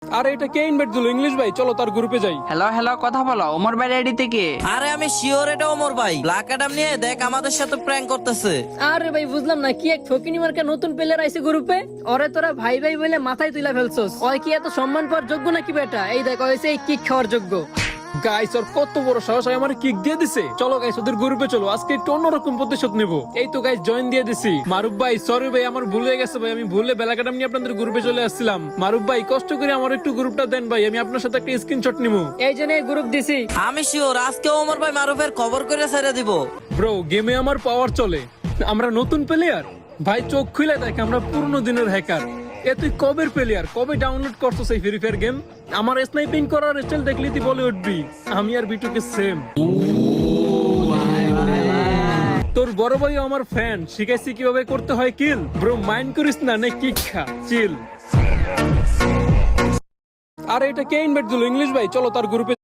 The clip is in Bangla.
আরে এটা কে ইনভাইট দিল? ইংলিশ ভাই, চলো তার গ্রুপে যাই। হ্যালো হ্যালো, কথা বলো। ওমর ভাই আইডি থেকে। আরে আমি শিওর এটা ওমর ভাই। ব্ল্যাক অ্যাডাম নিয়ে দেখ আমাদের সাথে প্র্যাঙ্ক করতেছে। আরে ভাই বুঝলাম না, কি এক ফকিনি মার্কা নতুন প্লেয়ার আইছে গ্রুপে। ওরে তোরা ভাই ভাই বলে মাথায় তুলে ফেলছস। ওই কি এত সম্মান পাওয়ার যোগ্য নাকি বেটা? এই দেখ হইছে এই কিক খাওয়ার যোগ্য। গাইস, ওর কত বড় সাহস, আমার কিক দিয়ে দিছে। চলো গাইস, ওদের গ্রুপে চলো, আজকে একটু অন্যরকম প্রতিশোধ নেব। এই তো গাইস, জয়েন দিয়ে দিছি। মারুফ ভাই সরি ভাই, আমার ভুল হয়ে গেছে ভাই, আমি ভুলে ব্ল্যাক অ্যাডাম নিয়ে আপনাদের গ্রুপে চলে আসছিলাম। মারুফ ভাই কষ্ট করে আমার একটু গ্রুপটা দেন ভাই, আমি আপনার সাথে একটা স্ক্রিনশট নিব। এই জন্য গ্রুপ দিছি। আমি শিওর আজকে ওমর ভাই মারুফের খবর করে ছেড়ে দিব। ব্রো, গেমে আমার পাওয়ার চলে, আমরা নতুন প্লেয়ার। ভাই চোখ খুলে দেখ, আমরা পুরনো দিনের হ্যাকার। এ তুই কবের প্লেয়ার, কবে ডাউনলোড করছো সেই ফ্রি ফায়ার গেম? আমার স্নাইপিং করার স্টাইল দেখলি তুই বলে উঠবি আমি আর বিটুকে সেম। তোর বড় ভাই আমার ফ্যান, শিখাইছি কিভাবে করতে হয় কিল। ব্রো মাইন্ড করিস না, নে কিক খা, চিল। আরে এটা কে ইনভাইট দিল? ইংলিশ ভাই, চলো তার গ্রুপে